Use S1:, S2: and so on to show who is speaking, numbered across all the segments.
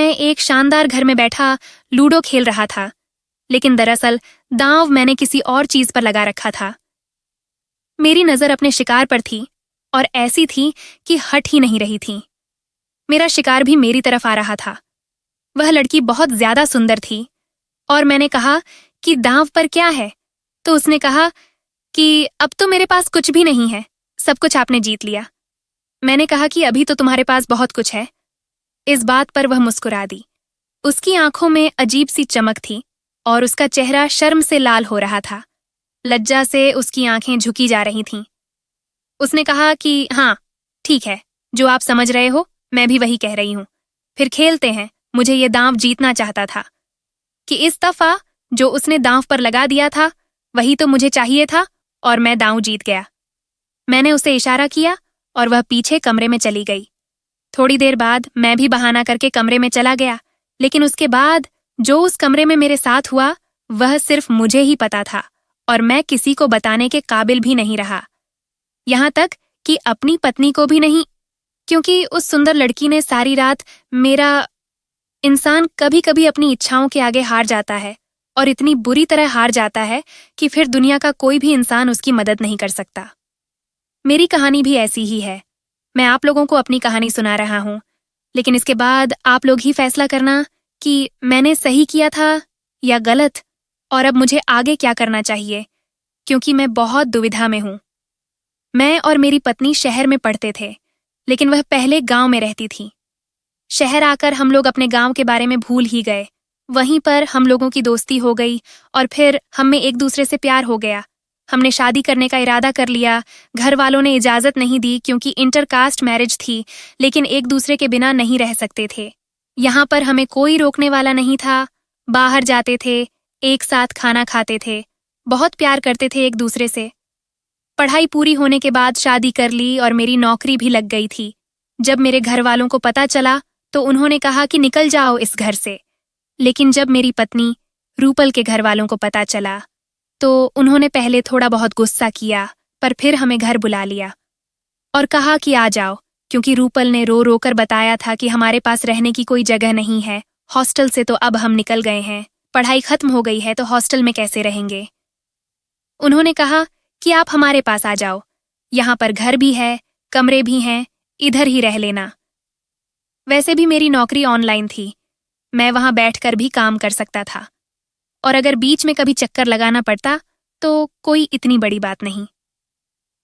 S1: मैं एक शानदार घर में बैठा लूडो खेल रहा था, लेकिन दरअसल दांव मैंने किसी और चीज पर लगा रखा था। मेरी नजर अपने शिकार पर थी और ऐसी थी कि हट ही नहीं रही थी। मेरा शिकार भी मेरी तरफ आ रहा था। वह लड़की बहुत ज्यादा सुंदर थी और मैंने कहा कि दांव पर क्या है, तो उसने कहा कि अब तो मेरे पास कुछ भी नहीं है, सब कुछ आपने जीत लिया। मैंने कहा कि अभी तो तुम्हारे पास बहुत कुछ है। इस बात पर वह मुस्कुरा दी। उसकी आंखों में अजीब सी चमक थी और उसका चेहरा शर्म से लाल हो रहा था। लज्जा से उसकी आंखें झुकी जा रही थीं। उसने कहा कि हाँ, ठीक है, जो आप समझ रहे हो मैं भी वही कह रही हूं। फिर खेलते हैं। मुझे ये दांव जीतना चाहता था कि इस दफा जो उसने दांव पर लगा दिया था वही तो मुझे चाहिए था और मैं दांव जीत गया। मैंने उसे इशारा किया और वह पीछे कमरे में चली गई। थोड़ी देर बाद मैं भी बहाना करके कमरे में चला गया, लेकिन उसके बाद जो उस कमरे में मेरे साथ हुआ वह सिर्फ मुझे ही पता था और मैं किसी को बताने के काबिल भी नहीं रहा, यहां तक कि अपनी पत्नी को भी नहीं, क्योंकि उस सुंदर लड़की ने सारी रात मेरा। इंसान कभी कभी अपनी इच्छाओं के आगे हार जाता है और इतनी बुरी तरह हार जाता है कि फिर दुनिया का कोई भी इंसान उसकी मदद नहीं कर सकता। मेरी कहानी भी ऐसी ही है। मैं आप लोगों को अपनी कहानी सुना रहा हूं, लेकिन इसके बाद आप लोग ही फैसला करना कि मैंने सही किया था या गलत, और अब मुझे आगे क्या करना चाहिए, क्योंकि मैं बहुत दुविधा में हूं। मैं और मेरी पत्नी शहर में पढ़ते थे, लेकिन वह पहले गांव में रहती थी। शहर आकर हम लोग अपने गांव के बारे में भूल ही गए। वहीं पर हम लोगों की दोस्ती हो गई और फिर हम में एक दूसरे से प्यार हो गया। हमने शादी करने का इरादा कर लिया। घर वालों ने इजाजत नहीं दी क्योंकि इंटरकास्ट मैरिज थी, लेकिन एक दूसरे के बिना नहीं रह सकते थे। यहाँ पर हमें कोई रोकने वाला नहीं था। बाहर जाते थे, एक साथ खाना खाते थे, बहुत प्यार करते थे एक दूसरे से। पढ़ाई पूरी होने के बाद शादी कर ली और मेरी नौकरी भी लग गई थी। जब मेरे घर वालों को पता चला तो उन्होंने कहा कि निकल जाओ इस घर से। लेकिन जब मेरी पत्नी रूपल के घर वालों को पता चला तो उन्होंने पहले थोड़ा बहुत गुस्सा किया, पर फिर हमें घर बुला लिया और कहा कि आ जाओ, क्योंकि रूपल ने रो रो कर बताया था कि हमारे पास रहने की कोई जगह नहीं है। हॉस्टल से तो अब हम निकल गए हैं, पढ़ाई खत्म हो गई है तो हॉस्टल में कैसे रहेंगे। उन्होंने कहा कि आप हमारे पास आ जाओ, यहाँ पर घर भी है, कमरे भी हैं, इधर ही रह लेना। वैसे भी मेरी नौकरी ऑनलाइन थी, मैं वहां बैठकर भी काम कर सकता था, और अगर बीच में कभी चक्कर लगाना पड़ता तो कोई इतनी बड़ी बात नहीं।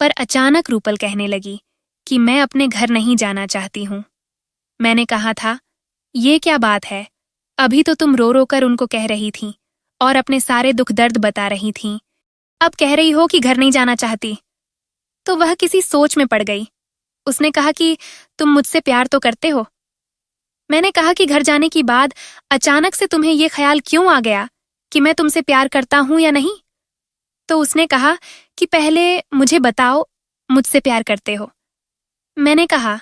S1: पर अचानक रूपल कहने लगी कि मैं अपने घर नहीं जाना चाहती हूं। मैंने कहा था, ये क्या बात है, अभी तो तुम रो रो कर उनको कह रही थी और अपने सारे दुख दर्द बता रही थी, अब कह रही हो कि घर नहीं जाना चाहती। तो वह किसी सोच में पड़ गई। उसने कहा कि तुम मुझसे प्यार तो करते हो। मैंने कहा कि घर जाने के बाद अचानक से तुम्हें यह ख्याल क्यों आ गया कि मैं तुमसे प्यार करता हूं या नहीं। तो उसने कहा कि पहले मुझे बताओ, मुझसे प्यार करते हो। मैंने कहा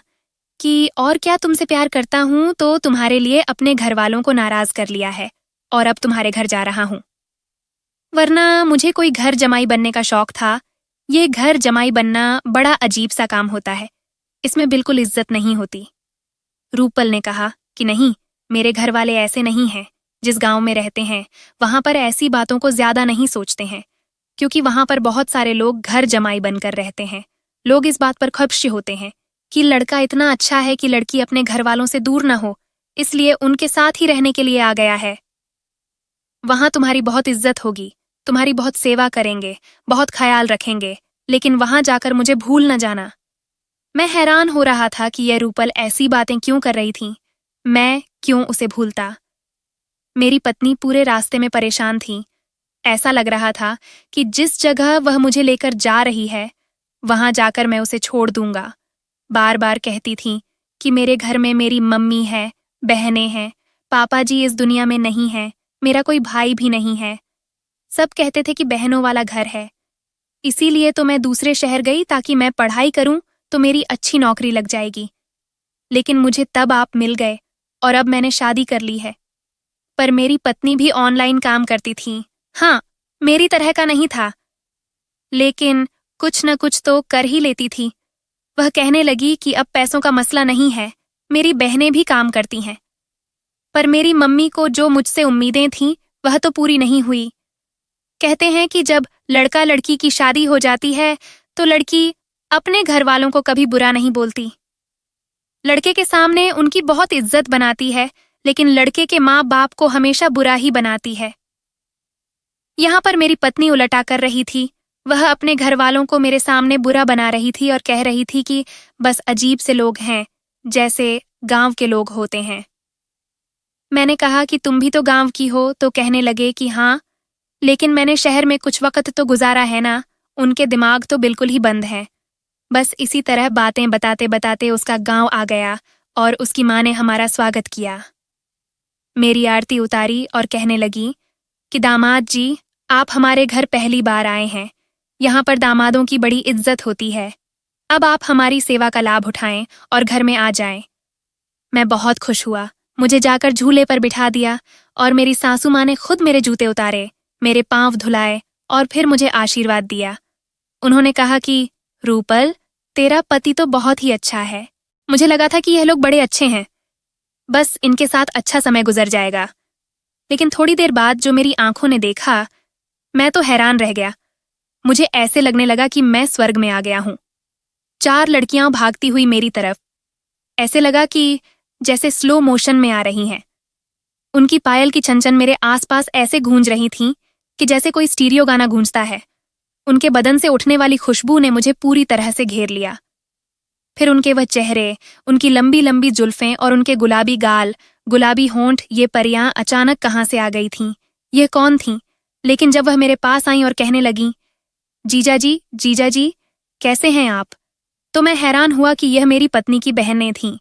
S1: कि और क्या तुमसे प्यार करता हूं तो तुम्हारे लिए अपने घर वालों को नाराज कर लिया है और अब तुम्हारे घर जा रहा हूं। वरना मुझे कोई घर जमाई बनने का शौक था। ये घर जमाई बनना बड़ा अजीब सा काम होता है, इसमें बिल्कुल इज्जत नहीं होती। रूपल ने कहा कि नहीं, मेरे घर वाले ऐसे नहीं हैं। जिस गांव में रहते हैं वहां पर ऐसी बातों को ज्यादा नहीं सोचते हैं, क्योंकि वहां पर बहुत सारे लोग घर जमाई बनकर रहते हैं। लोग इस बात पर खुश होते हैं कि लड़का इतना अच्छा है कि लड़की अपने घर वालों से दूर न हो, इसलिए उनके साथ ही रहने के लिए आ गया है। वहां तुम्हारी बहुत इज्जत होगी, तुम्हारी बहुत सेवा करेंगे, बहुत ख्याल रखेंगे, लेकिन वहां जाकर मुझे भूल न जाना। मैं हैरान हो रहा था कि यह रूपल ऐसी बातें क्यों कर रही थी, मैं क्यों उसे भूलता। मेरी पत्नी पूरे रास्ते में परेशान थी। ऐसा लग रहा था कि जिस जगह वह मुझे लेकर जा रही है वहां जाकर मैं उसे छोड़ दूंगा। बार बार कहती थी कि मेरे घर में मेरी मम्मी है, बहनें हैं, पापा जी इस दुनिया में नहीं है, मेरा कोई भाई भी नहीं है। सब कहते थे कि बहनों वाला घर है। इसीलिए तो मैं दूसरे शहर गई ताकि मैं पढ़ाई करूं तो मेरी अच्छी नौकरी लग जाएगी। लेकिन मुझे तब आप मिल गए और अब मैंने शादी कर ली है। पर मेरी पत्नी भी ऑनलाइन काम करती थी। हाँ, मेरी तरह का नहीं था, लेकिन कुछ न कुछ तो कर ही लेती थी। वह कहने लगी कि अब पैसों का मसला नहीं है, मेरी बहनें भी काम करती हैं। पर मेरी मम्मी को जो मुझसे उम्मीदें थीं वह तो पूरी नहीं हुई। कहते हैं कि जब लड़का लड़की की शादी हो जाती है तो लड़की अपने घर वालों को कभी बुरा नहीं बोलती। लड़के के सामने उनकी बहुत इज्जत बनाती है, लेकिन लड़के के माँ बाप को हमेशा बुरा ही बनाती है। यहाँ पर मेरी पत्नी उलटा कर रही थी। वह अपने घर वालों को मेरे सामने बुरा बना रही थी और कह रही थी कि बस अजीब से लोग हैं, जैसे गांव के लोग होते हैं। मैंने कहा कि तुम भी तो गांव की हो, तो कहने लगे कि हाँ, लेकिन मैंने शहर में कुछ वक्त तो गुजारा है ना। उनके दिमाग तो बिल्कुल ही बंद है। बस इसी तरह बातें बताते बताते उसका गांव आ गया और उसकी माँ ने हमारा स्वागत किया। मेरी आरती उतारी और कहने लगी कि दामाद जी, आप हमारे घर पहली बार आए हैं। यहाँ पर दामादों की बड़ी इज्जत होती है। अब आप हमारी सेवा का लाभ उठाएं और घर में आ जाएं। मैं बहुत खुश हुआ। मुझे जाकर झूले पर बिठा दिया और मेरी सासू माँ ने खुद मेरे जूते उतारे, मेरे पांव धुलाए और फिर मुझे आशीर्वाद दिया। उन्होंने कहा कि रूपल, तेरा पति तो बहुत ही अच्छा है। मुझे लगा था कि यह लोग बड़े अच्छे हैं, बस इनके साथ अच्छा समय गुजर जाएगा। लेकिन थोड़ी देर बाद जो मेरी आंखों ने देखा, मैं तो हैरान रह गया। मुझे ऐसे लगने लगा कि मैं स्वर्ग में आ गया हूं। 4 लड़कियां भागती हुई मेरी तरफ। ऐसे लगा कि जैसे स्लो मोशन में आ रही हैं। उनकी पायल की छनछन मेरे आसपास ऐसे गूंज रही थीं कि जैसे कोई स्टीरियो गाना गूंजता है। उनके बदन से उठने वाली खुशबू ने मुझे पूरी तरह से घेर लिया। फिर उनके वह चेहरे, उनकी लंबी लंबी जुल्फें और उनके गुलाबी गाल, गुलाबी होंठ, ये परियां अचानक कहाँ से आ गई थीं? यह कौन थीं? लेकिन जब वह मेरे पास आईं और कहने लगीं, जीजा जी, कैसे हैं आप? तो मैं हैरान हुआ कि यह मेरी पत्नी की बहनें थीं।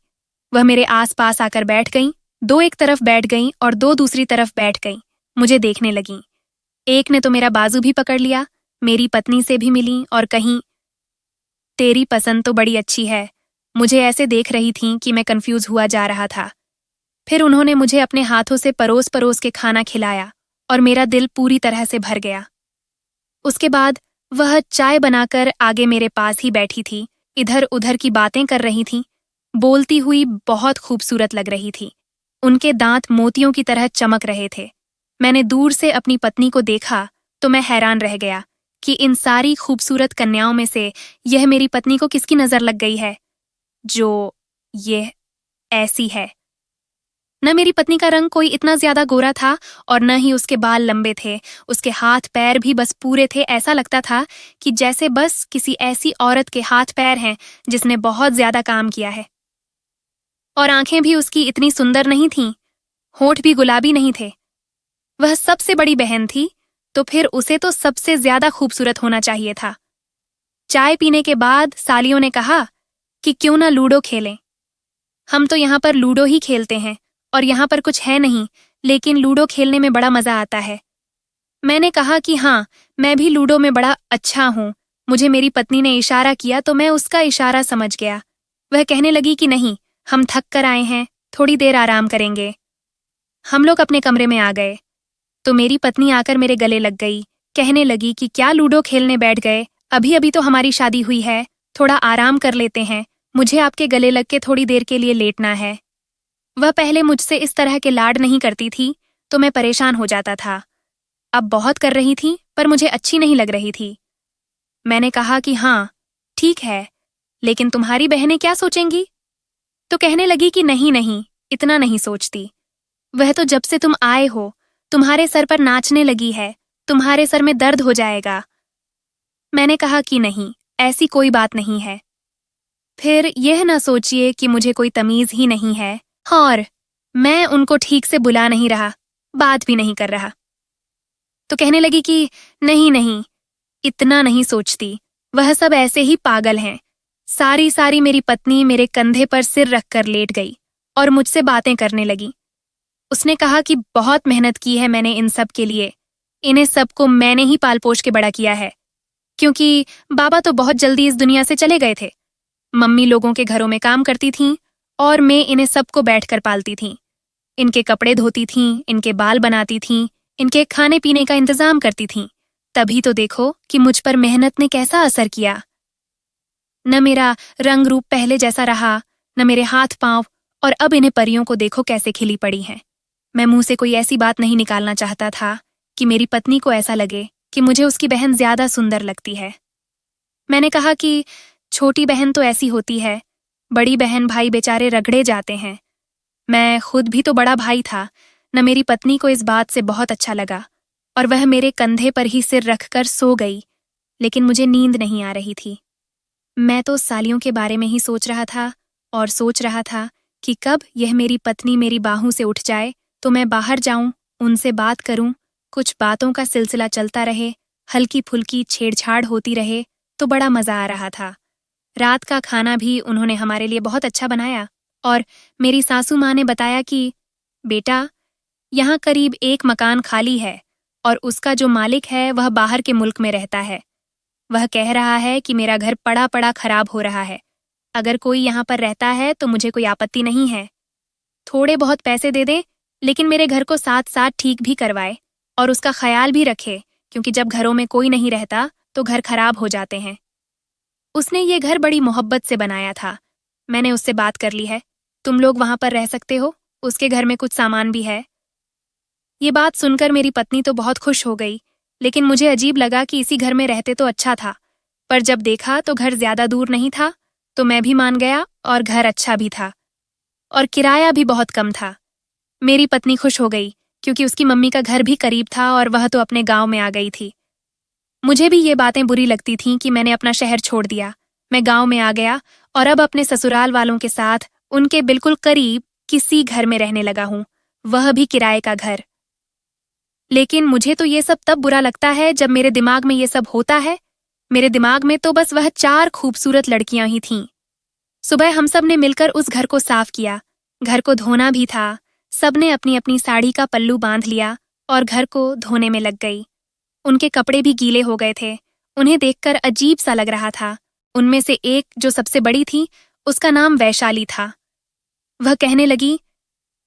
S1: वह मेरे आस पास आकर बैठ गईं, 2 एक तरफ बैठ गईं और 2 दूसरी तरफ बैठ गईं। मुझे देखने लगीं। एक ने तो मेरा बाजू भी पकड़ लिया, मेरी पत्नी से भी मिलीं और कहीं, तेरी पसंद तो बड़ी अच्छी है। मुझे ऐसे देख रही थीं कि मैं कंफ्यूज हुआ जा रहा था। फिर उन्होंने मुझे अपने हाथों से परोस परोस के खाना खिलाया और मेरा दिल पूरी तरह से भर गया। उसके बाद वह चाय बनाकर आगे मेरे पास ही बैठी थी, इधर उधर की बातें कर रही थी, बोलती हुई बहुत खूबसूरत लग रही थी। उनके दांत मोतियों की तरह चमक रहे थे। मैंने दूर से अपनी पत्नी को देखा तो मैं हैरान रह गया कि इन सारी खूबसूरत कन्याओं में से यह मेरी पत्नी को किसकी नजर लग गई है, जो ये ऐसी है। न मेरी पत्नी का रंग कोई इतना ज्यादा गोरा था और न ही उसके बाल लंबे थे। उसके हाथ पैर भी बस पूरे थे। ऐसा लगता था कि जैसे बस किसी ऐसी औरत के हाथ पैर हैं जिसने बहुत ज्यादा काम किया है। और आंखें भी उसकी इतनी सुंदर नहीं थीं, होंठ भी गुलाबी नहीं थे। वह सबसे बड़ी बहन थी, तो फिर उसे तो सबसे ज्यादा खूबसूरत होना चाहिए था। चाय पीने के बाद सालियों ने कहा कि क्यों ना लूडो खेलें। हम तो यहाँ पर लूडो ही खेलते हैं और यहाँ पर कुछ है नहीं, लेकिन लूडो खेलने में बड़ा मजा आता है। मैंने कहा कि हाँ, मैं भी लूडो में बड़ा अच्छा हूँ। मुझे मेरी पत्नी ने इशारा किया तो मैं उसका इशारा समझ गया। वह कहने लगी कि नहीं, हम थक कर आए हैं, थोड़ी देर आराम करेंगे। हम लोग अपने कमरे में आ गए तो मेरी पत्नी आकर मेरे गले लग गई, कहने लगी कि क्या लूडो खेलने बैठ गए? अभी अभी तो हमारी शादी हुई है, थोड़ा आराम कर लेते हैं। मुझे आपके गले लग के थोड़ी देर के लिए लेटना है। वह पहले मुझसे इस तरह के लाड नहीं करती थी तो मैं परेशान हो जाता था। अब बहुत कर रही थी पर मुझे अच्छी नहीं लग रही थी। मैंने कहा कि हाँ, ठीक है, लेकिन तुम्हारी बहनें क्या सोचेंगी? तो कहने लगी कि नहीं नहीं, इतना नहीं सोचती। वह तो जब से तुम आए हो तुम्हारे सर पर नाचने लगी है, तुम्हारे सर में दर्द हो जाएगा। मैंने कहा कि नहीं, ऐसी कोई बात नहीं है। फिर यह ना सोचिए कि मुझे कोई तमीज ही नहीं है और मैं उनको ठीक से बुला नहीं रहा, बात भी नहीं कर रहा। तो कहने लगी कि नहीं नहीं, इतना नहीं सोचती, वह सब ऐसे ही पागल हैं। सारी सारी मेरी पत्नी मेरे कंधे पर सिर रखकर लेट गई और मुझसे बातें करने लगी। उसने कहा कि बहुत मेहनत की है मैंने इन सब के लिए, इन्हें सबको मैंने ही पाल पोष के बड़ा किया है, क्योंकि बाबा तो बहुत जल्दी इस दुनिया से चले गए थे। मम्मी लोगों के घरों में काम करती थीं और मैं इन्हें सबको बैठकर पालती थीं। इनके कपड़े धोती थीं, इनके बाल बनाती थीं, इनके खाने पीने का इंतजाम करती थीं। तभी तो देखो कि मुझ पर मेहनत ने कैसा असर किया। न मेरा रंग रूप पहले जैसा रहा, न मेरे हाथ पांव, और अब इन्हें परियों को देखो कैसे खिली पड़ी हैं। मैं मुंह से कोई ऐसी बात नहीं निकालना चाहता था कि मेरी पत्नी को ऐसा लगे कि मुझे उसकी बहन ज्यादा सुंदर लगती है। मैंने कहा कि छोटी बहन तो ऐसी होती है, बड़ी बहन भाई बेचारे रगड़े जाते हैं। मैं खुद भी तो बड़ा भाई था न। मेरी पत्नी को इस बात से बहुत अच्छा लगा और वह मेरे कंधे पर ही सिर रखकर सो गई, लेकिन मुझे नींद नहीं आ रही थी। मैं तो सालियों के बारे में ही सोच रहा था और सोच रहा था कि कब यह मेरी पत्नी मेरी बाहों से उठ जाए तो मैं बाहर जाऊं, उनसे बात करूं, कुछ बातों का सिलसिला चलता रहे, हल्की फुल्की छेड़छाड़ होती रहे, तो बड़ा मजा आ रहा था। रात का खाना भी उन्होंने हमारे लिए बहुत अच्छा बनाया और मेरी सासू माँ ने बताया कि बेटा, यहाँ करीब 1 मकान खाली है और उसका जो मालिक है वह बाहर के मुल्क में रहता है। वह कह रहा है कि मेरा घर पड़ा पड़ा खराब हो रहा है। अगर कोई यहाँ पर रहता है तो मुझे कोई आपत्ति नहीं है। थोड़े बहुत पैसे दे दे, लेकिन मेरे घर को साथ साथ ठीक भी करवाए और उसका ख्याल भी रखे, क्योंकि जब घरों में कोई नहीं रहता तो घर खराब हो जाते हैं। उसने ये घर बड़ी मोहब्बत से बनाया था। मैंने उससे बात कर ली है, तुम लोग वहां पर रह सकते हो, उसके घर में कुछ सामान भी है। ये बात सुनकर मेरी पत्नी तो बहुत खुश हो गई, लेकिन मुझे अजीब लगा कि इसी घर में रहते तो अच्छा था। पर जब देखा तो घर ज्यादा दूर नहीं था, तो मैं भी मान गया और घर अच्छा भी था और किराया भी बहुत कम था। मेरी पत्नी खुश हो गई क्योंकि उसकी मम्मी का घर भी करीब था और वह तो अपने गांव में आ गई थी। मुझे भी ये बातें बुरी लगती थीं कि मैंने अपना शहर छोड़ दिया। मैं गांव में आ गया और अब अपने ससुराल वालों के साथ उनके बिल्कुल करीब किसी घर में रहने लगा हूं, वह भी किराए का घर। लेकिन मुझे तो ये सब तब बुरा लगता है जब मेरे दिमाग में ये सब होता है। मेरे दिमाग में तो बस वह 4 खूबसूरत लड़कियां ही थीं। सुबह हम सब ने मिलकर उस घर को साफ किया। घर को धोना भी था। सबने अपनी अपनी साड़ी का पल्लू बांध लिया और घर को धोने में लग गई। उनके कपड़े भी गीले हो गए थे। उन्हें देखकर अजीब सा लग रहा था। उनमें से एक जो सबसे बड़ी थी, उसका नाम वैशाली था। वह कहने लगी,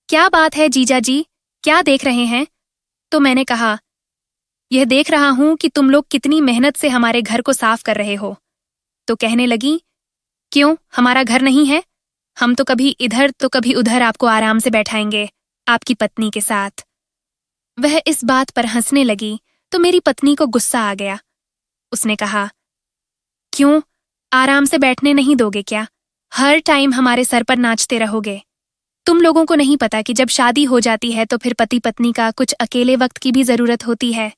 S1: क्या बात है जीजा जी, क्या देख रहे हैं? तो मैंने कहा, यह देख रहा हूं कि तुम लोग कितनी मेहनत से हमारे घर को साफ कर रहे हो। तो कहने लगी, क्यों, हमारा घर नहीं है? हम तो कभी इधर तो कभी उधर आपको आराम से बैठाएंगे, आपकी पत्नी के साथ। वह इस बात पर हंसने लगी तो मेरी पत्नी को गुस्सा आ गया। उसने कहा, क्यों, आराम से बैठने नहीं दोगे क्या? हर टाइम हमारे सर पर नाचते रहोगे? तुम लोगों को नहीं पता कि जब शादी हो जाती है तो फिर पति पत्नी का कुछ अकेले वक्त की भी जरूरत होती है।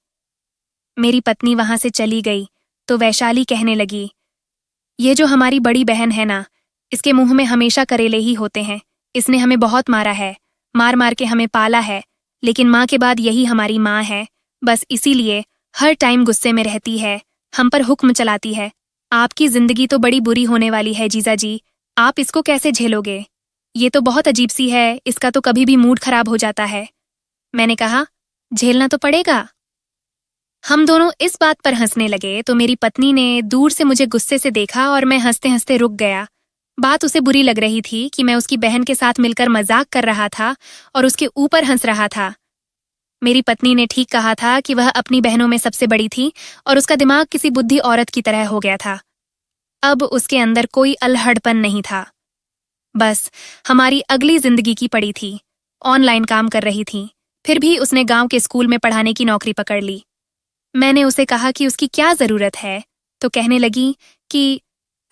S1: मेरी पत्नी वहां से चली गई तो वैशाली कहने लगी, ये जो हमारी बड़ी बहन है ना, इसके मुंह में हमेशा करेले ही होते हैं। इसने हमें बहुत मारा है, मार मार के हमें पाला है, लेकिन माँ के बाद यही हमारी माँ है। बस इसीलिए हर टाइम गुस्से में रहती है, हम पर हुक्म चलाती है। आपकी जिंदगी तो बड़ी बुरी होने वाली है जीजा जी, आप इसको कैसे झेलोगे? ये तो बहुत अजीब सी है, इसका तो कभी भी मूड खराब हो जाता है। मैंने कहा, झेलना तो पड़ेगा। हम दोनों इस बात पर हंसने लगे तो मेरी पत्नी ने दूर से मुझे गुस्से से देखा और मैं हंसते हंसते रुक गया। बात उसे बुरी लग रही थी कि मैं उसकी बहन के साथ मिलकर मजाक कर रहा था और उसके ऊपर हंस रहा था। मेरी पत्नी ने ठीक कहा था कि वह अपनी बहनों में सबसे बड़ी थी और उसका दिमाग किसी बुद्धि औरत की तरह हो गया था। अब उसके अंदर कोई अल्हड़पन नहीं था। बस हमारी अगली जिंदगी की पड़ी थी। ऑनलाइन काम कर रही थी, फिर भी उसने गांव के स्कूल में पढ़ाने की नौकरी पकड़ ली। मैंने उसे कहा कि उसकी क्या जरूरत है, तो कहने लगी कि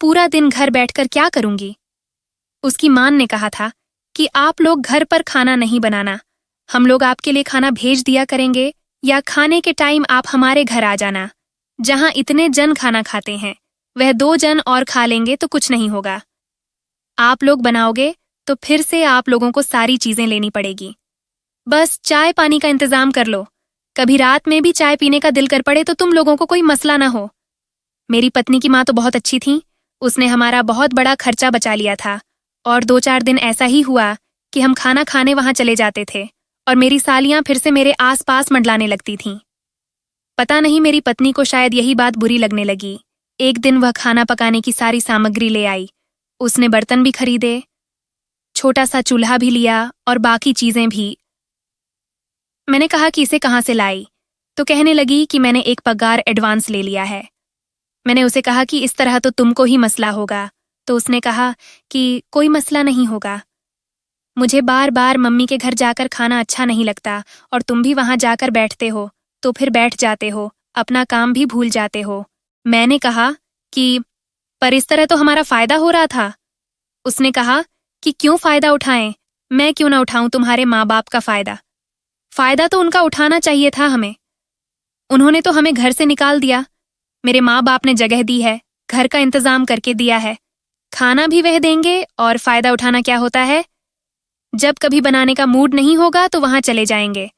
S1: पूरा दिन घर बैठकर क्या करूंगी। उसकी मां ने कहा था कि आप लोग घर पर खाना नहीं बनाना, हम लोग आपके लिए खाना भेज दिया करेंगे, या खाने के टाइम आप हमारे घर आ जाना। जहां इतने जन खाना खाते हैं वह 2 जन और खा लेंगे तो कुछ नहीं होगा। आप लोग बनाओगे तो फिर से आप लोगों को सारी चीजें लेनी पड़ेगी। बस चाय पानी का इंतजाम कर लो, कभी रात में भी चाय पीने का दिल कर पड़े तो तुम लोगों को कोई मसला ना हो। मेरी पत्नी की माँ तो बहुत अच्छी थी, उसने हमारा बहुत बड़ा खर्चा बचा लिया था और 2-4 दिन ऐसा ही हुआ कि हम खाना खाने वहां चले जाते थे और मेरी सालियां फिर से मेरे आसपास मंडलाने लगती थीं। पता नहीं मेरी पत्नी को शायद यही बात बुरी लगने लगी। एक दिन वह खाना पकाने की सारी सामग्री ले आई। उसने बर्तन भी खरीदे, छोटा सा चूल्हा भी लिया और बाकी चीजें भी। मैंने कहा कि इसे कहाँ से लाई, तो कहने लगी कि मैंने एक पगार एडवांस ले लिया है। मैंने उसे कहा कि इस तरह तो तुमको ही मसला होगा, तो उसने कहा कि कोई मसला नहीं होगा। मुझे बार बार मम्मी के घर जाकर खाना अच्छा नहीं लगता और तुम भी वहां जाकर बैठते हो तो फिर बैठ जाते हो, अपना काम भी भूल जाते हो। मैंने कहा कि पर इस तरह तो हमारा फायदा हो रहा था। उसने कहा कि क्यों फायदा उठाएं, मैं क्यों ना उठाऊं तुम्हारे माँ बाप का फायदा। फायदा तो उनका उठाना चाहिए था हमें। उन्होंने तो हमें घर से निकाल दिया। मेरे माँ बाप ने जगह दी है, घर का इंतजाम करके दिया है, खाना भी वह देंगे। और फायदा उठाना क्या होता है? जब कभी बनाने का मूड नहीं होगा तो वहां चले जाएंगे,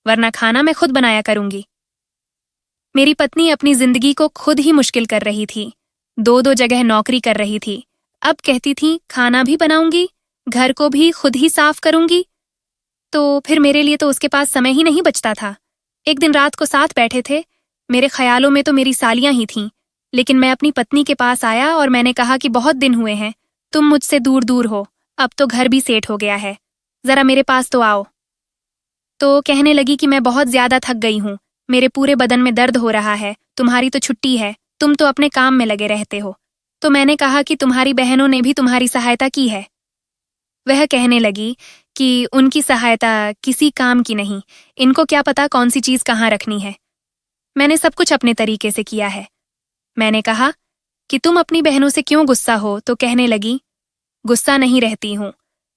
S1: वरना खाना मैं खुद बनाया करूंगी। मेरी पत्नी अपनी जिंदगी को खुद ही मुश्किल कर रही थी, दो दो जगह नौकरी कर रही थी। अब कहती थी खाना भी बनाऊंगी, घर को भी खुद ही साफ करूंगी। तो फिर मेरे लिए तो उसके पास समय ही नहीं बचता था। एक दिन रात को साथ बैठे थे, मेरे ख्यालों में तो मेरी सालियां ही थीं, लेकिन मैं अपनी पत्नी के पास आया और मैंने कहा कि बहुत दिन हुए हैं, तुम मुझसे दूर दूर हो, अब तो घर भी सेट हो गया है, जरा मेरे पास तो आओ। तो कहने लगी कि मैं बहुत ज्यादा थक गई हूँ, मेरे पूरे बदन में दर्द हो रहा है, तुम्हारी तो छुट्टी है, तुम तो अपने काम में लगे रहते हो। तो मैंने कहा कि तुम्हारी बहनों ने भी तुम्हारी सहायता की है। वह कहने लगी कि उनकी सहायता किसी काम की नहीं, इनको क्या पता कौन सी चीज कहाँ रखनी है, मैंने सब कुछ अपने तरीके से किया है। मैंने कहा कि तुम अपनी बहनों से क्यों गुस्सा हो? तो कहने लगी गुस्सा नहीं रहती हूँ,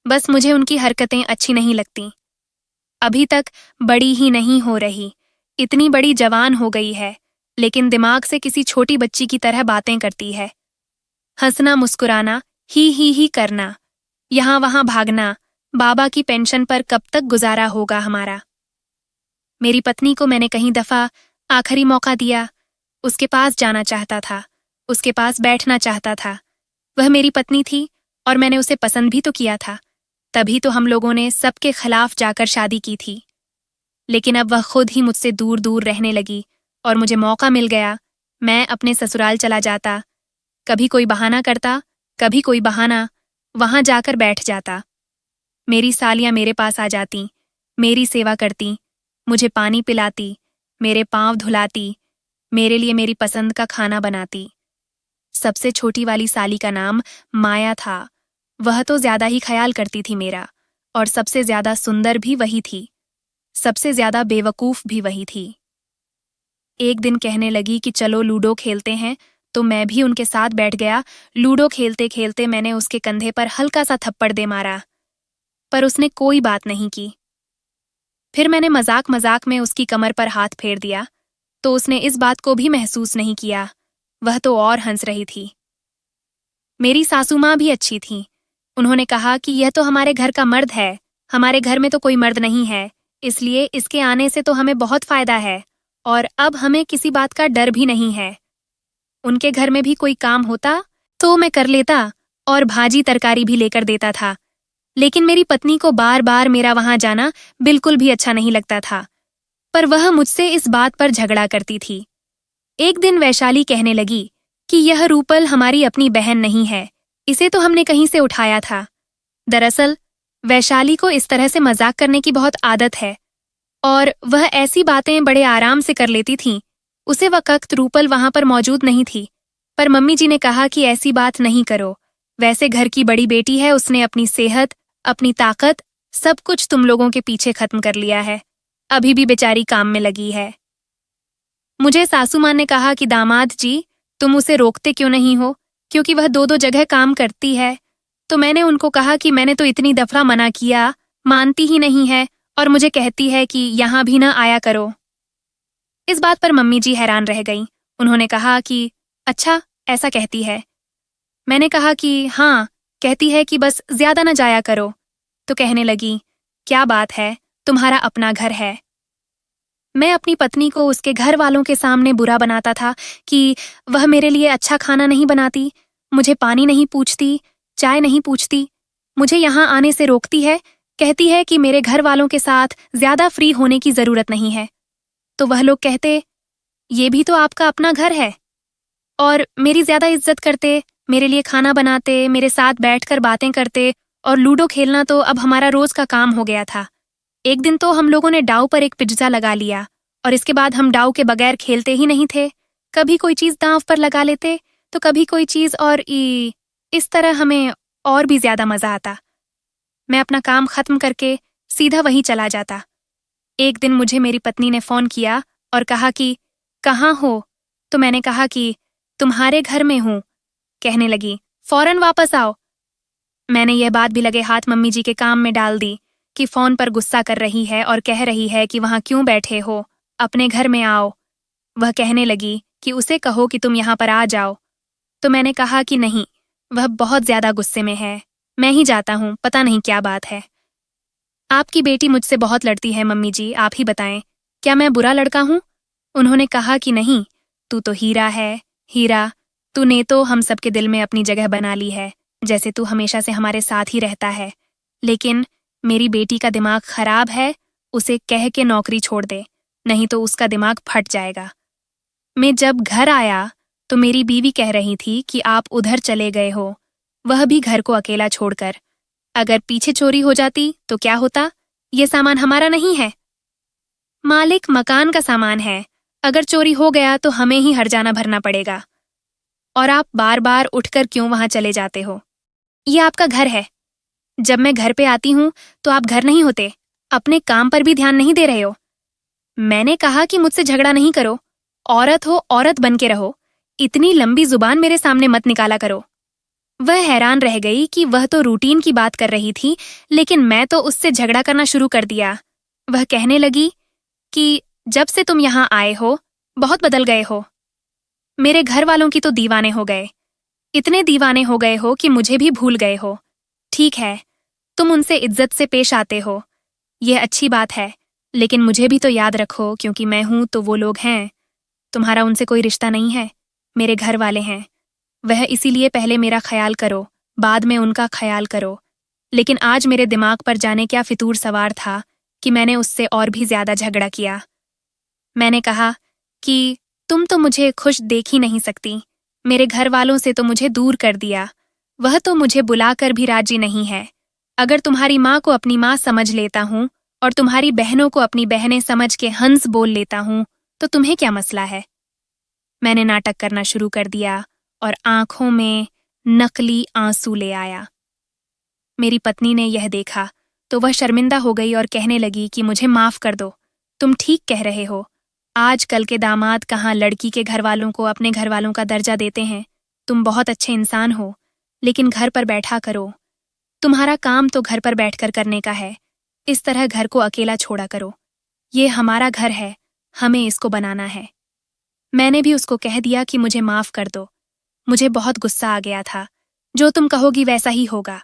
S1: बस मुझे उनकी हरकतें अच्छी नहीं लगती। अभी तक बड़ी ही नहीं हो रही, इतनी बड़ी जवान हो गई है, लेकिन दिमाग से किसी छोटी बच्ची की तरह बातें करती है। हंसना मुस्कुराना, ही करना, यहाँ वहां भागना, बाबा की पेंशन पर कब तक गुजारा होगा हमारा। मेरी पत्नी को मैंने कहीं दफा आखिरी मौका दिया, उसके पास जाना चाहता था, उसके पास बैठना चाहता था। वह मेरी पत्नी थी और मैंने उसे पसंद भी तो किया था, तभी तो हम लोगों ने सबके खिलाफ जाकर शादी की थी। लेकिन अब वह खुद ही मुझसे दूर दूर रहने लगी और मुझे मौका मिल गया, मैं अपने ससुराल चला जाता। कभी कोई बहाना करता, कभी कोई बहाना, वहां जाकर बैठ जाता। मेरी सालियां मेरे पास आ जाती, मेरी सेवा करती, मुझे पानी पिलाती, मेरे पांव धुलाती, मेरे लिए मेरी पसंद का खाना बनाती। सबसे छोटी वाली साली का नाम माया था, वह तो ज्यादा ही ख्याल करती थी मेरा, और सबसे ज्यादा सुंदर भी वही थी, सबसे ज्यादा बेवकूफ भी वही थी। एक दिन कहने लगी कि चलो लूडो खेलते हैं, तो मैं भी उनके साथ बैठ गया। लूडो खेलते खेलते मैंने उसके कंधे पर हल्का सा थप्पड़ दे मारा, पर उसने कोई बात नहीं की। फिर मैंने मजाक मजाक में उसकी कमर पर हाथ फेर दिया, तो उसने इस बात को भी महसूस नहीं किया, वह तो और हंस रही थी। मेरी सासू माँ भी अच्छी थी, उन्होंने कहा कि यह तो हमारे घर का मर्द है, हमारे घर में तो कोई मर्द नहीं है, इसलिए इसके आने से तो हमें बहुत फायदा है और अब हमें किसी बात का डर भी नहीं है। उनके घर में भी कोई काम होता तो मैं कर लेता और भाजी तरकारी भी लेकर देता था, लेकिन मेरी पत्नी को बार बार मेरा वहां जाना बिल्कुल भी अच्छा नहीं लगता था, पर वह मुझसे इस बात पर झगड़ा करती थी। एक दिन वैशाली कहने लगी कि यह रूपल हमारी अपनी बहन नहीं है, इसे तो हमने कहीं से उठाया था। दरअसल वैशाली को इस तरह से मजाक करने की बहुत आदत है और वह ऐसी बातें बड़े आराम से कर लेती थीं। उसे वक्त रूपल वहां पर मौजूद नहीं थी, पर मम्मी जी ने कहा कि ऐसी बात नहीं करो, वैसे घर की बड़ी बेटी है, उसने अपनी सेहत, अपनी ताकत, सब कुछ तुम लोगों के पीछे खत्म कर लिया है, अभी भी बेचारी काम में लगी है। मुझे सासू माँ ने कहा कि दामाद जी तुम उसे रोकते क्यों नहीं हो, क्योंकि वह दो दो जगह काम करती है। तो मैंने उनको कहा कि मैंने तो इतनी दफा मना किया, मानती ही नहीं है और मुझे कहती है कि यहाँ भी ना आया करो। इस बात पर मम्मी जी हैरान रह गईं। उन्होंने कहा कि अच्छा ऐसा कहती है। मैंने कहा कि हाँ, कहती है कि बस ज्यादा न जाया करो। तो कहने लगी क्या बात है, तुम्हारा अपना घर है। मैं अपनी पत्नी को उसके घर वालों के सामने बुरा बनाता था कि वह मेरे लिए अच्छा खाना नहीं बनाती, मुझे पानी नहीं पूछती, चाय नहीं पूछती, मुझे यहाँ आने से रोकती है, कहती है कि मेरे घर वालों के साथ ज्यादा फ्री होने की जरूरत नहीं है। तो वह लोग कहते ये भी तो आपका अपना घर है, और मेरी ज्यादा इज्जत करते, मेरे लिए खाना बनाते, मेरे साथ बैठकर बातें करते, और लूडो खेलना तो अब हमारा रोज का काम हो गया था। एक दिन तो हम लोगों ने डाव पर एक पिज्जा लगा लिया और इसके बाद हम डाव के बगैर खेलते ही नहीं थे। कभी कोई चीज दांव पर लगा लेते तो कभी कोई चीज, और इस तरह हमें और भी ज्यादा मजा आता। मैं अपना काम खत्म करके सीधा वहीं चला जाता। एक दिन मुझे मेरी पत्नी ने फोन किया और कहा कि कहाँ हो? तो मैंने कहा कि तुम्हारे घर में हूं। कहने लगी फौरन वापस आओ। मैंने यह बात भी लगे हाथ मम्मी जी के काम में डाल दी कि फोन पर गुस्सा कर रही है और कह रही है कि वहां क्यों बैठे हो, अपने घर में आओ। वह कहने लगी कि उसे कहो कि तुम यहाँ पर आ जाओ। तो मैंने कहा कि नहीं, वह बहुत ज्यादा गुस्से में है, मैं ही जाता हूँ, पता नहीं क्या बात है। आपकी बेटी मुझसे बहुत लड़ती है मम्मी जी, आप ही बताएं, क्या मैं बुरा लड़का हूँ? उन्होंने कहा कि नहीं, तू तो हीरा है, हीरा, तूने तो हम सबके दिल में अपनी जगह बना ली है, जैसे तू हमेशा से हमारे साथ ही रहता है। लेकिन मेरी बेटी का दिमाग खराब है, उसे कह के नौकरी छोड़ दे, नहीं तो उसका दिमाग फट जाएगा। मैं जब घर आया तो मेरी बीवी कह रही थी कि आप उधर चले गए हो, वह भी घर को अकेला छोड़कर। अगर पीछे चोरी हो जाती तो क्या होता? ये सामान हमारा नहीं है। मालिक मकान का सामान है, अगर चोरी हो गया तो हमें ही हर्जाना भरना पड़ेगा। और आप बार बार उठकर क्यों वहां चले जाते हो? ये आपका घर है। जब मैं घर पे आती हूं तो आप घर नहीं होते, अपने काम पर भी ध्यान नहीं दे रहे हो। मैंने कहा कि मुझसे झगड़ा नहीं करो, औरत हो औरत बन के रहो, इतनी लंबी जुबान मेरे सामने मत निकाला करो। वह हैरान रह गई कि वह तो रूटीन की बात कर रही थी, लेकिन मैं तो उससे झगड़ा करना शुरू कर दिया। वह कहने लगी कि जब से तुम यहाँ आए हो, बहुत बदल गए हो। मेरे घर वालों की तो दीवाने हो गए, इतने दीवाने हो गए हो कि मुझे भी भूल गए हो। ठीक है, तुम उनसे इज्जत से पेश आते हो, यह अच्छी बात है, लेकिन मुझे भी तो याद रखो, क्योंकि मैं हूं तो वो लोग हैं। तुम्हारा उनसे कोई रिश्ता नहीं है, मेरे घर वाले हैं। वह इसीलिए पहले मेरा ख्याल करो, बाद में उनका ख्याल करो। लेकिन आज मेरे दिमाग पर जाने क्या फितूर सवार था कि मैंने उससे और भी ज्यादा झगड़ा किया। मैंने कहा कि तुम तो मुझे खुश देख ही नहीं सकती, मेरे घर वालों से तो मुझे दूर कर दिया, वह तो मुझे बुलाकर भी राजी नहीं है। अगर तुम्हारी माँ को अपनी माँ समझ लेता हूँ और तुम्हारी बहनों को अपनी बहनें समझ के हंस बोल लेता हूँ, तो तुम्हें क्या मसला है? मैंने नाटक करना शुरू कर दिया और आंखों में नकली आंसू ले आया। मेरी पत्नी ने यह देखा तो वह शर्मिंदा हो गई और कहने लगी कि मुझे माफ कर दो, तुम ठीक कह रहे हो। आजकल के दामाद कहाँ लड़की के घर वालों को अपने घर वालों का दर्जा देते हैं। तुम बहुत अच्छे इंसान हो, लेकिन घर पर बैठा करो। तुम्हारा काम तो घर पर बैठकर करने का है, इस तरह घर को अकेला छोड़ा करो। ये हमारा घर है, हमें इसको बनाना है। मैंने भी उसको कह दिया कि मुझे माफ कर दो। मुझे बहुत गुस्सा आ गया था। जो तुम कहोगी वैसा ही होगा।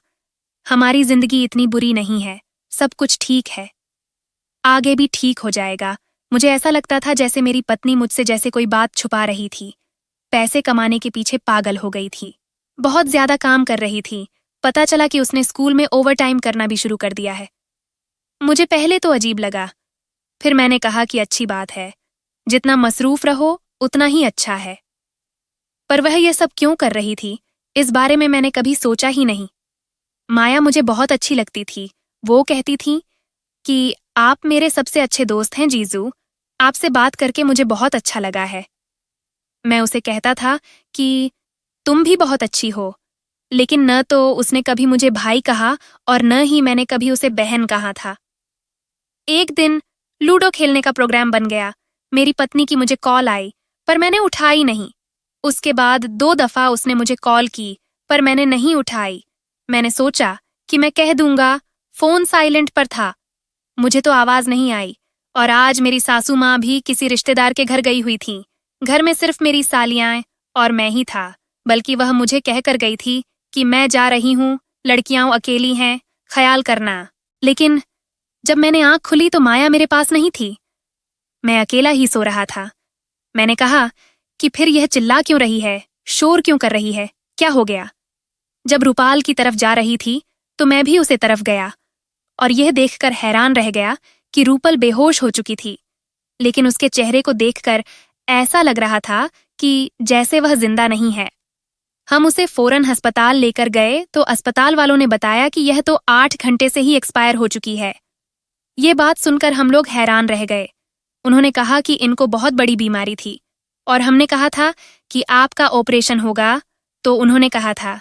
S1: हमारी जिंदगी इतनी बुरी नहीं है, सब कुछ ठीक है, आगे भी ठीक हो जाएगा। मुझे ऐसा लगता था जैसे मेरी पत्नी मुझसे जैसे कोई बात छुपा रही थी। पैसे कमाने के पीछे पागल हो गई थी, बहुत ज्यादा काम कर रही थी। पता चला कि उसने स्कूल में ओवरटाइम करना भी शुरू कर दिया है। मुझे पहले तो अजीब लगा, फिर मैंने कहा कि अच्छी बात है, जितना मसरूफ रहो उतना ही अच्छा है। पर वह यह सब क्यों कर रही थी, इस बारे में मैंने कभी सोचा ही नहीं। माया मुझे बहुत अच्छी लगती थी। वो कहती थी कि आप मेरे सबसे अच्छे दोस्त हैं जीजू, आपसे बात करके मुझे बहुत अच्छा लगा है। मैं उसे कहता था कि तुम भी बहुत अच्छी हो, लेकिन न तो उसने कभी मुझे भाई कहा और न ही मैंने कभी उसे बहन कहा था। एक दिन लूडो खेलने का प्रोग्राम बन गया। मेरी पत्नी की मुझे कॉल आई, पर मैंने उठाई नहीं। उसके बाद 2 दफा उसने मुझे कॉल की, पर मैंने नहीं उठाई। मैंने सोचा कि मैं कह दूंगा, फोन साइलेंट पर था, मुझे तो आवाज नहीं आई। और आज मेरी सासू माँ भी किसी रिश्तेदार के घर गई हुई थी। घर में सिर्फ मेरी सालियां और मैं ही था, बल्कि वह मुझे कहकर गई थी कि मैं जा रही हूँ, लड़कियां अकेली हैं, ख्याल करना। लेकिन जब मैंने आंख खुली तो माया मेरे पास नहीं थी, मैं अकेला ही सो रहा था। मैंने कहा कि फिर यह चिल्ला क्यों रही है, शोर क्यों कर रही है, क्या हो गया? जब रूपाल की तरफ जा रही थी तो मैं भी उसे तरफ गया और यह देखकर हैरान रह गया कि रूपल बेहोश हो चुकी थी, लेकिन उसके चेहरे को देखकर ऐसा लग रहा था कि जैसे वह जिंदा नहीं है। हम उसे फौरन अस्पताल लेकर गए तो अस्पताल वालों ने बताया कि यह तो 8 घंटे से ही एक्सपायर हो चुकी है। ये बात सुनकर हम लोग हैरान रह गए। उन्होंने कहा कि इनको बहुत बड़ी बीमारी थी और हमने कहा था कि आपका ऑपरेशन होगा, तो उन्होंने कहा था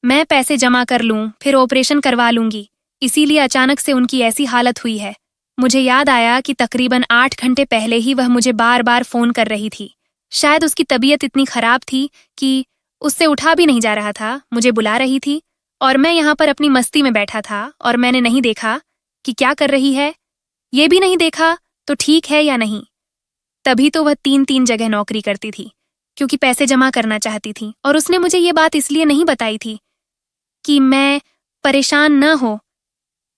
S1: मैं पैसे जमा कर लूं, फिर ऑपरेशन करवा लूंगी। इसीलिए अचानक से उनकी ऐसी हालत हुई है। मुझे याद आया कि तकरीबन 8 घंटे पहले ही वह मुझे बार बार फोन कर रही थी। शायद उसकी तबीयत इतनी खराब थी कि उससे उठा भी नहीं जा रहा था। मुझे बुला रही थी और मैं यहाँ पर अपनी मस्ती में बैठा था और मैंने नहीं देखा कि क्या कर रही है। ये भी नहीं देखा तो ठीक है या नहीं। तभी तो वह 3-3 जगह नौकरी करती थी क्योंकि पैसे जमा करना चाहती थी, और उसने मुझे ये बात इसलिए नहीं बताई थी कि मैं परेशान न हो।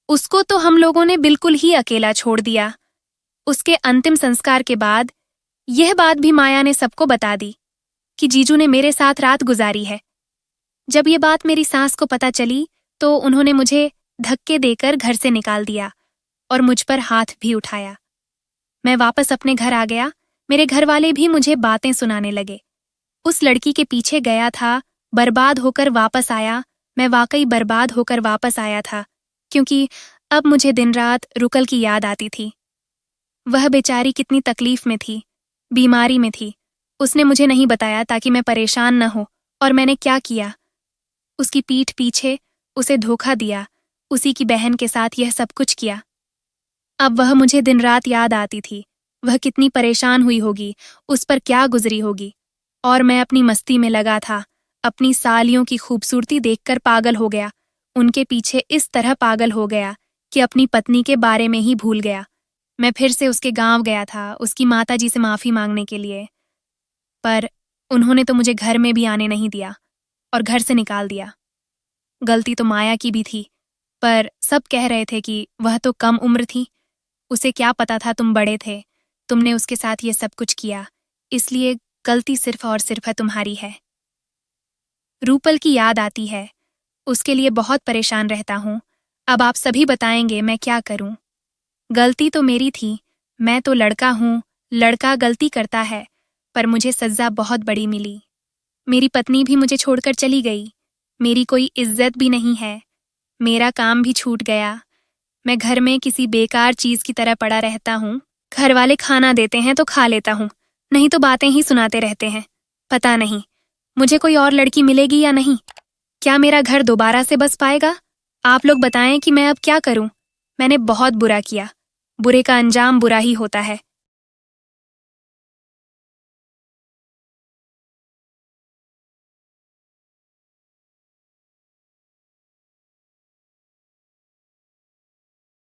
S1: उसको तो हम लोगों ने बिल्कुल ही अकेला छोड़ दिया। उसके अंतिम संस्कार के बाद यह बात भी माया ने सबको बता दी कि जीजू ने मेरे साथ रात गुजारी है। जब ये बात मेरी सास को पता चली तो उन्होंने मुझे धक्के देकर घर से निकाल दिया और मुझ पर हाथ भी उठाया। मैं वापस अपने घर आ गया। मेरे घर वाले भी मुझे बातें सुनाने लगे। उस लड़की के पीछे गया था, बर्बाद होकर वापस आया। मैं वाकई बर्बाद होकर वापस आया था, क्योंकि अब मुझे दिन रात रुकल की याद आती थी। वह बेचारी कितनी तकलीफ में थी, बीमारी में थी। उसने मुझे नहीं बताया ताकि मैं परेशान न हो, और मैंने क्या किया? उसकी पीठ पीछे उसे धोखा दिया, उसी की बहन के साथ यह सब कुछ किया। अब वह मुझे दिन रात याद आती थी। वह कितनी परेशान हुई होगी, उस पर क्या गुजरी होगी। और मैं अपनी मस्ती में लगा था, अपनी सालियों की खूबसूरती देखकर पागल हो गया। उनके पीछे इस तरह पागल हो गया कि अपनी पत्नी के बारे में ही भूल गया। मैं फिर से उसके गांव गया था, उसकी माताजी से माफी मांगने के लिए, पर उन्होंने तो मुझे घर में भी आने नहीं दिया और घर से निकाल दिया। गलती तो माया की भी थी, पर सब कह रहे थे कि वह तो कम उम्र थी, उसे क्या पता था तुम बड़े थे, तुमने उसके साथ ये सब कुछ किया, इसलिए गलती सिर्फ और सिर्फ तुम्हारी है। रूपल की याद आती है, उसके लिए बहुत परेशान रहता हूँ। अब आप सभी बताएंगे मैं क्या करूँ। गलती तो मेरी थी, मैं तो लड़का हूँ, लड़का गलती करता है, पर मुझे सज़ा बहुत बड़ी मिली। मेरी पत्नी भी मुझे छोड़कर चली गई, मेरी कोई इज्जत भी नहीं है, मेरा काम भी छूट गया। मैं घर में किसी बेकार चीज की तरह पड़ा रहता हूँ। घर वाले खाना देते हैं तो खा लेता हूँ, नहीं तो बातें ही सुनाते रहते हैं। पता नहीं मुझे कोई और लड़की मिलेगी या नहीं। क्या मेरा घर दोबारा से बस पाएगा? आप लोग बताएं कि मैं अब क्या करूं। मैंने बहुत बुरा किया, बुरे का अंजाम बुरा ही होता है।